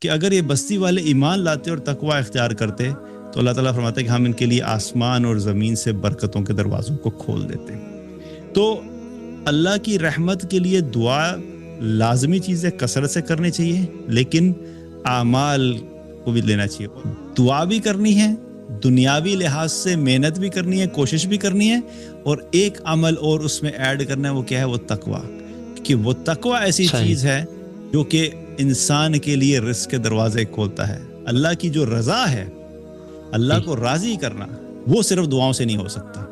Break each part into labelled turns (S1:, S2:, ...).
S1: کہ اگر یہ بستی والے ایمان لاتے اور تقوی اختیار کرتے تو اللہ تعالیٰ فرماتا ہے کہ ہم ان کے لیے آسمان اور زمین سے برکتوں کے دروازوں کو کھول دیتے ہیں۔ تو اللہ کی رحمت کے لیے دعا لازمی چیز ہے، کثرت سے کرنی چاہیے، لیکن اعمال کو بھی لینا چاہیے۔ دعا بھی کرنی ہے، دنیاوی لحاظ سے محنت بھی کرنی ہے، کوشش بھی کرنی ہے، اور ایک عمل اور اس میں ایڈ کرنا ہے، وہ کیا ہے؟ وہ تقوی۔ کہ وہ تقوی ایسی
S2: صحیح،
S1: چیز ہے جو کہ انسان کے لیے رزق کے دروازے کھولتا ہے۔ اللہ کی جو رضا ہے، اللہ کو راضی کرنا، وہ صرف دعاؤں سے نہیں ہو سکتا۔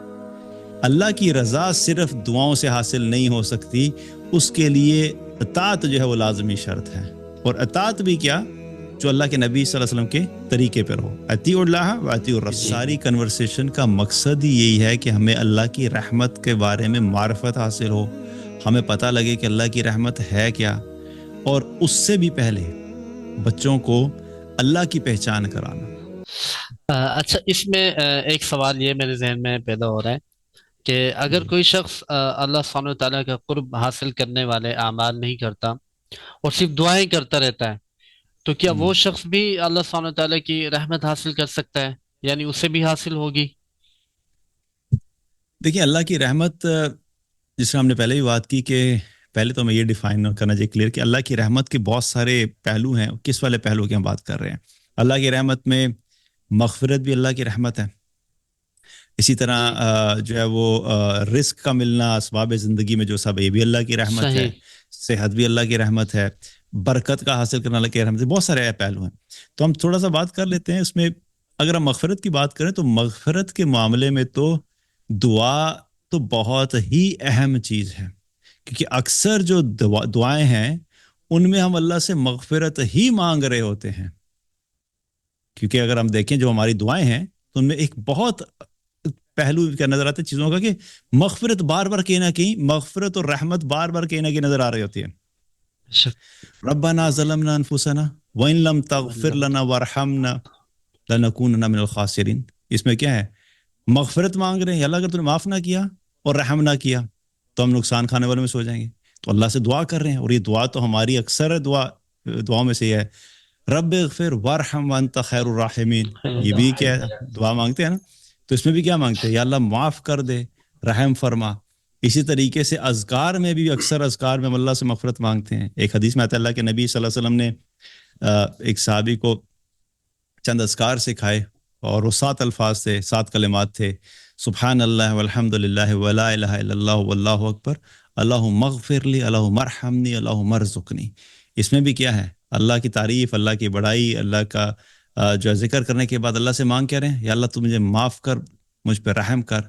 S1: اللہ کی رضا صرف دعاؤں سے حاصل نہیں ہو سکتی، اس کے لیے اطاعت جو ہے وہ لازمی شرط ہے۔ اور اطاعت بھی کیا؟ جو اللہ کے نبی صلی اللہ علیہ وسلم کے طریقے پر ہو۔ اطیعوا اللہ و اطیعوا الرسول۔ ساری کنورسیشن کا مقصد ہی یہی ہے کہ ہمیں اللہ کی رحمت کے بارے میں معرفت حاصل ہو، ہمیں پتہ لگے کہ اللہ کی رحمت ہے کیا، اور اس سے بھی پہلے بچوں کو اللہ کی پہچان کرانا۔
S2: اچھا، اس میں ایک سوال یہ میرے ذہن میں پیدا ہو رہا ہے کہ اگر کوئی شخص اللہ سبحانہ وتعالیٰ کا قرب حاصل کرنے والے اعمال نہیں کرتا اور صرف دعائیں کرتا رہتا ہے، تو کیا وہ شخص بھی اللہ سبحانہ وتعالیٰ کی رحمت حاصل کر سکتا ہے؟ یعنی اسے بھی حاصل ہوگی؟
S1: دیکھیں، اللہ کی رحمت جس میں ہم نے پہلے بھی بات کی کہ پہلے تو ہمیں یہ ڈیفائن کرنا چاہیے کلیئر کہ اللہ کی رحمت کے بہت سارے پہلو ہیں۔ کس والے پہلو کی ہم بات کر رہے ہیں؟ اللہ کی رحمت میں مغفرت بھی اللہ کی رحمت ہے، اسی طرح جو ہے وہ رزق کا ملنا، اسباب زندگی میں جو سب، یہ بھی اللہ کی رحمت ہے،
S2: صحیح،
S1: صحت بھی اللہ کی رحمت ہے، برکت کا حاصل کرنا اللہ کی رحمت ہے، بہت سارے پہلو ہیں۔ تو ہم تھوڑا سا بات کر لیتے ہیں اس میں۔ اگر ہم مغفرت کی بات کریں تو مغفرت کے معاملے میں تو دعا تو بہت ہی اہم چیز ہے، کیونکہ اکثر جو دعائیں ہیں ان میں ہم اللہ سے مغفرت ہی مانگ رہے ہوتے ہیں۔ کیونکہ اگر ہم دیکھیں جو ہماری دعائیں ہیں تو ان میں ایک بہت پہلو کیا نظر آتا ہے چیزوں کا، کہ مغفرت بار بار کہیں نہ کہیں، مغفرت اور رحمت بار بار کہیں نہ کہیں نظر آ رہی ہوتی ہے۔ ربنا ظلمنا انفسنا وان لم تغفر لنا وارحمنا لنکونن من الخاسرین۔ اس میں کیا ہے؟ مغفرت مانگ رہے ہیں، اللہ اگر تو نے معاف نہ کیا اور رحم نہ کیا تو ہم نقصان کھانے والوں میں سو جائیں گے۔ تو اللہ سے دعا کر رہے ہیں، اور یہ دعا تو ہماری اکثر دعاؤں میں سے یہ ہے، رب اغفر وارحم وانت خیر الراحمین۔ یہ بھی کیا دعا مانگتے ہیں نا؟ تو اس میں بھی کیا مانگتے ہیں؟ یا اللہ معاف کر دے، رحم فرما۔ اسی طریقے سے اذکار میں بھی اکثر اذکار میں ہم اللہ سے مغفرت مانگتے ہیں۔ ایک حدیث میں آتا ہے اللہ کے نبی صلی اللہ علیہ وسلم نے ایک صحابی کو چند اذکار سکھائے، اور وہ 7 الفاظ تھے، 7 کلمات تھے، سبحان اللہ والحمد للہ ولا الہ الا اللہ واللہ اکبر، اللہم اغفر لی، اللہم ارحمنی، اللہم ارزقنی۔ اس میں بھی کیا ہے؟ اللہ کی تعریف، اللہ کی بڑائی، اللہ کا جو ذکر کرنے کے بعد اللہ سے مانگ کیا رہے ہیں؟ یا اللہ تو مجھے معاف کر، مجھ پہ رحم کر،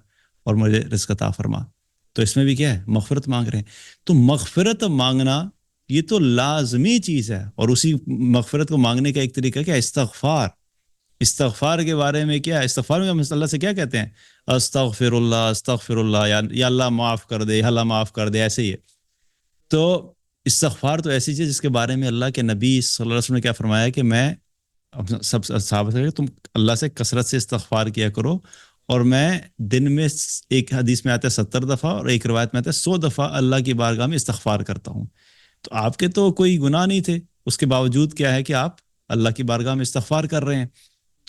S1: اور مجھے رزق عطا فرما۔ تو اس میں بھی کیا ہے؟ مغفرت مانگ رہے ہیں۔ تو مغفرت مانگنا یہ تو لازمی چیز ہے، اور اسی مغفرت کو مانگنے کا ایک طریقہ کیا ہے؟ استغفار۔ استغفار کے بارے میں کیا ہے؟ استغفار میں ہم اللہ سے کیا کہتے ہیں؟ استغفر اللہ، یا اللہ معاف کر دے، یا اللہ معاف کر دے، ایسے ہی ہے۔ تو استغفار تو ایسی چیز جس کے بارے میں اللہ کے نبی صلی اللہ علیہ وسلم نے کیا فرمایا کہ میں سب صحابہ سے تم اللہ سے کثرت سے استغفار کیا کرو، اور میں دن میں، ایک حدیث میں آتا ہے 70 دفعہ، اور ایک روایت میں آتا ہے 100 دفعہ اللہ کی بارگاہ میں استغفار کرتا ہوں۔ تو آپ کے تو کوئی گناہ نہیں تھے، اس کے باوجود کیا ہے کہ آپ اللہ کی بارگاہ میں استغفار کر رہے ہیں۔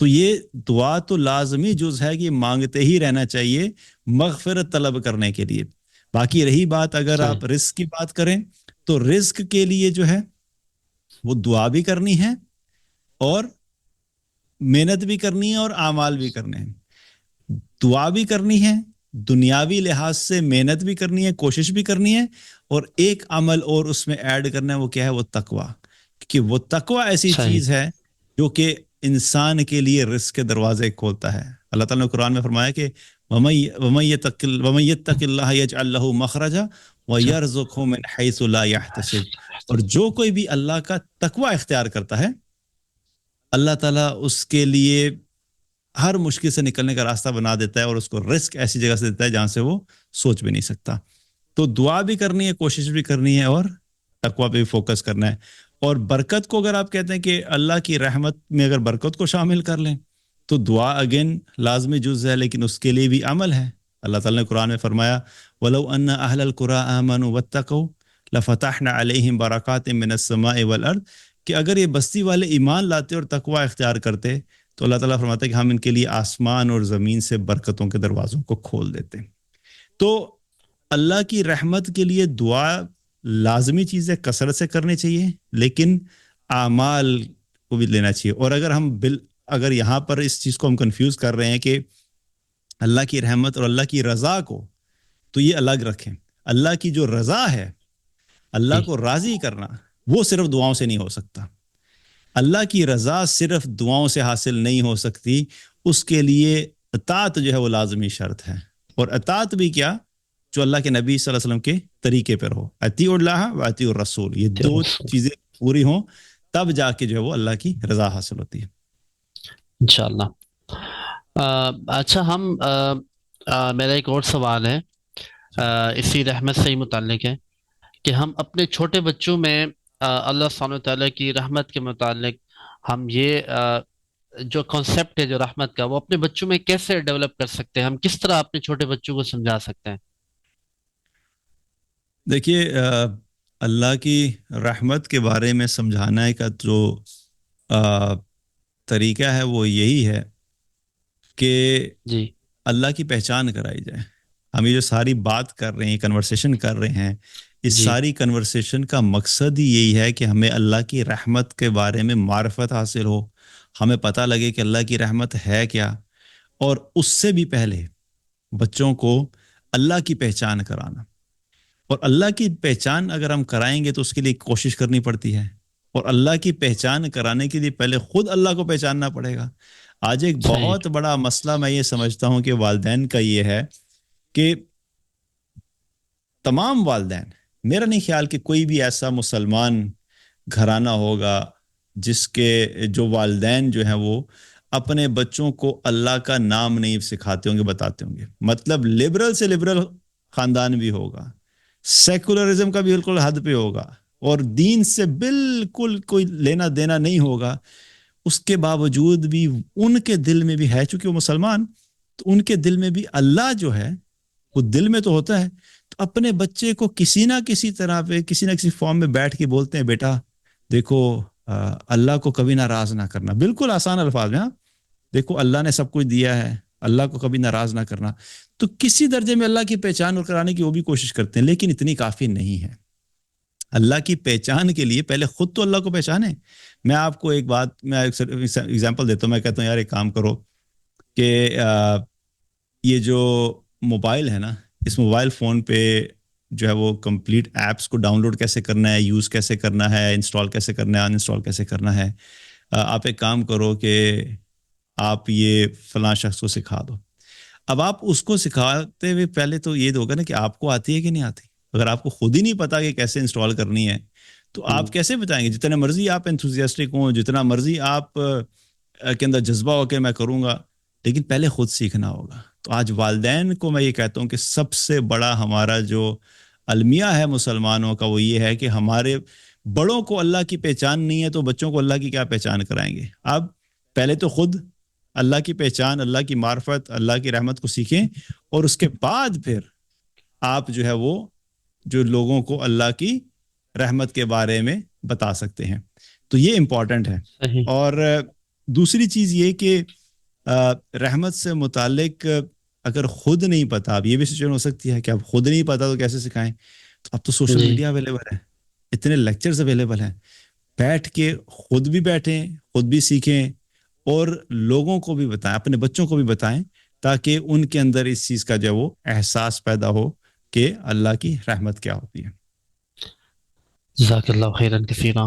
S1: تو یہ دعا تو لازمی جز ہے کہ مانگتے ہی رہنا چاہیے مغفرت طلب کرنے کے لیے۔ باقی رہی بات اگر آپ رزق کی بات کریں تو رزق کے لیے جو ہے وہ دعا بھی کرنی ہے، اور محنت بھی کرنی ہے، اور اعمال بھی کرنے ہیں۔ دعا بھی کرنی ہے، دنیاوی لحاظ سے محنت بھی کرنی ہے، کوشش بھی کرنی ہے، اور ایک عمل اور اس میں ایڈ کرنا ہے، وہ کیا ہے؟ وہ تقوی۔ کہ وہ تقوی ایسی چیز ہے جو کہ انسان کے لیے رزق کے دروازے کھولتا ہے۔ اللہ تعالیٰ نے قرآن میں فرمایا کہ وَمَن يَتَّقِ اللَّهَ يَجْعَلْ لَهُ مَخْرَجًا وَيَرْزُقْهُ مِنْ حَيْثُ لَا يَحْتَسِبُ۔ اور جو کوئی بھی اللہ کا تقوی اختیار کرتا ہے، اللہ تعالیٰ اس کے لیے ہر مشکل سے نکلنے کا راستہ بنا دیتا ہے، اور اس کو رزق ایسی جگہ سے دیتا ہے جہاں سے وہ سوچ بھی نہیں سکتا۔ تو دعا بھی کرنی ہے، کوشش بھی کرنی ہے، اور تقوی پہ بھی فوکس کرنا ہے۔ اور برکت کو اگر آپ کہتے ہیں کہ اللہ کی رحمت میں اگر برکت کو شامل کر لیں تو دعا اگین لازمی جز ہے، لیکن اس کے لیے بھی عمل ہے۔ اللہ تعالیٰ نے قرآن میں فرمایا وَلَوْ أَنَّ أَهْلَ الْقُرَىٰ آمَنُوا وَاتَّقَوْا لَفَتَحْنَا عَلَيْهِمْ بَرَكَاتٍ مِّنَ السَّمَاءِ وَالْأَرْضِ، کہ اگر یہ بستی والے ایمان لاتے اور تقوی اختیار کرتے تو اللہ تعالیٰ فرماتا ہے کہ ہم ان کے لیے آسمان اور زمین سے برکتوں کے دروازوں کو کھول دیتے. تو اللہ کی رحمت کے لیے دعا لازمی چیز ہے، کثرت سے کرنی چاہیے، لیکن اعمال کو بھی لینا چاہیے. اور اگر اگر یہاں پر اس چیز کو ہم کنفیوز کر رہے ہیں کہ اللہ کی رحمت اور اللہ کی رضا کو، تو یہ الگ رکھیں. اللہ کی جو رضا ہے، اللہ کو راضی کرنا، وہ صرف دعاؤں سے نہیں ہو سکتا. اللہ کی رضا صرف دعاؤں سے حاصل نہیں ہو سکتی، اس کے لیے اطاعت جو ہے وہ لازمی شرط ہے. اور اطاعت بھی کیا؟ جو اللہ کے نبی صلی اللہ علیہ وسلم کے طریقے پر ہو. اطیعوا اللہ و اطیعوا الرسول، یہ دو چیزیں پوری ہوں تب جا کے جو ہے وہ اللہ کی رضا حاصل ہوتی ہے.
S2: انشاءاللہ. اچھا، میرا ایک اور سوال ہے اسی رحمت سے ہی متعلق ہے کہ ہم اپنے چھوٹے بچوں میں اللہ سبحانہ وتعالیٰ کی رحمت کے متعلق ہم یہ جو کانسیپٹ ہے جو رحمت کا، وہ اپنے بچوں میں کیسے ڈیولپ کر سکتے ہیں؟ ہم کس طرح اپنے چھوٹے بچوں کو سمجھا سکتے ہیں؟
S1: دیکھیے، اللہ کی رحمت کے بارے میں سمجھانے کا جو طریقہ ہے وہ یہی ہے کہ
S2: جی
S1: اللہ کی پہچان کرائی جائے. ہم یہ جو ساری بات کر رہے ہیں، کنورسیشن کر رہے ہیں، اس
S2: جی
S1: ساری کنورسیشن کا مقصد ہی یہی ہے کہ ہمیں اللہ کی رحمت کے بارے میں معرفت حاصل ہو، ہمیں پتہ لگے کہ اللہ کی رحمت ہے کیا. اور اس سے بھی پہلے بچوں کو اللہ کی پہچان کرانا. اور اللہ کی پہچان اگر ہم کرائیں گے تو اس کے لیے کوشش کرنی پڑتی ہے، اور اللہ کی پہچان کرانے کے لیے پہلے خود اللہ کو پہچاننا پڑے گا. آج ایک
S2: صحیح.
S1: بہت بڑا مسئلہ میں یہ سمجھتا ہوں کہ والدین کا یہ ہے کہ تمام والدین، میرا نہیں خیال کہ کوئی بھی ایسا مسلمان گھرانہ ہوگا جس کے جو والدین جو ہیں وہ اپنے بچوں کو اللہ کا نام نہیں سکھاتے ہوں گے، بتاتے ہوں گے. مطلب لبرل سے لبرل خاندان بھی ہوگا، سیکولرزم کا بھی بالکل حد پہ ہوگا، اور دین سے بالکل کوئی لینا دینا نہیں ہوگا. اس کے باوجود بھی ان کے دل میں بھی ہے، چونکہ وہ مسلمان، تو ان کے دل میں بھی اللہ جو ہے وہ دل میں تو ہوتا ہے. تو اپنے بچے کو کسی نہ کسی طرح پہ، کسی نہ کسی فارم میں بیٹھ کے بولتے ہیں، بیٹا دیکھو اللہ کو کبھی ناراض نہ کرنا. بالکل آسان الفاظ میں، ہاں، دیکھو اللہ نے سب کچھ دیا ہے، اللہ کو کبھی ناراض نہ کرنا. تو کسی درجے میں اللہ کی پہچان اور کرانے کی وہ بھی کوشش کرتے ہیں، لیکن اتنی کافی نہیں ہے. اللہ کی پہچان کے لیے پہلے خود تو اللہ کو پہچانے. میں آپ کو ایک بات، میں ایگزامپل دیتا ہوں. میں کہتا ہوں یار ایک کام کرو کہ یہ جو موبائل ہے نا، اس موبائل فون پہ جو ہے وہ کمپلیٹ ایپس کو ڈاؤن لوڈ کیسے کرنا ہے، یوز کیسے کرنا ہے، انسٹال کیسے کرنا ہے، ان انسٹال کیسے کرنا ہے. آپ ایک کام کرو کہ آپ یہ فلاں شخص کو سکھا دو. اب آپ اس کو سکھاتے ہوئے پہلے تو یہ ہوگا نا کہ آپ کو آتی ہے کہ نہیں آتی. اگر آپ کو خود ہی نہیں پتا کہ کیسے انسٹال کرنی ہے تو آپ کیسے بتائیں گے؟ جتنے مرضی آپ انتھوزیاسٹک ہوں، جتنا مرضی آپ کے اندر جذبہ ہو کہ میں کروں گا، لیکن پہلے خود سیکھنا ہوگا. تو آج والدین کو میں یہ کہتا ہوں کہ سب سے بڑا ہمارا جو المیہ ہے مسلمانوں کا وہ یہ ہے کہ ہمارے بڑوں کو اللہ کی پہچان نہیں ہے تو بچوں کو اللہ کی کیا پہچان کرائیں گے. اب پہلے تو خود اللہ کی پہچان، اللہ کی معرفت، اللہ کی رحمت کو سیکھیں، اور اس کے بعد پھر آپ جو ہے وہ جو لوگوں کو اللہ کی رحمت کے بارے میں بتا سکتے ہیں. تو یہ امپورٹنٹ ہے.
S2: صحیح.
S1: اور دوسری چیز یہ کہ رحمت سے متعلق اگر خود نہیں پتا، اب یہ بھی سچویشن ہو سکتی ہے کہ اب خود نہیں پتا تو کیسے سکھائیں. تو اب تو سوشل
S2: جی
S1: میڈیا اویلیبل ہے، اتنے لیکچرز اویلیبل ہیں، بیٹھ کے خود بھی بیٹھیں، خود بھی سیکھیں، اور لوگوں کو بھی بتائیں، اپنے بچوں کو بھی بتائیں، تاکہ ان کے اندر اس چیز کا جو وہ احساس پیدا ہو کہ اللہ کی رحمت کیا ہوتی ہے.
S2: جزاک اللہ خیرا کثیرا.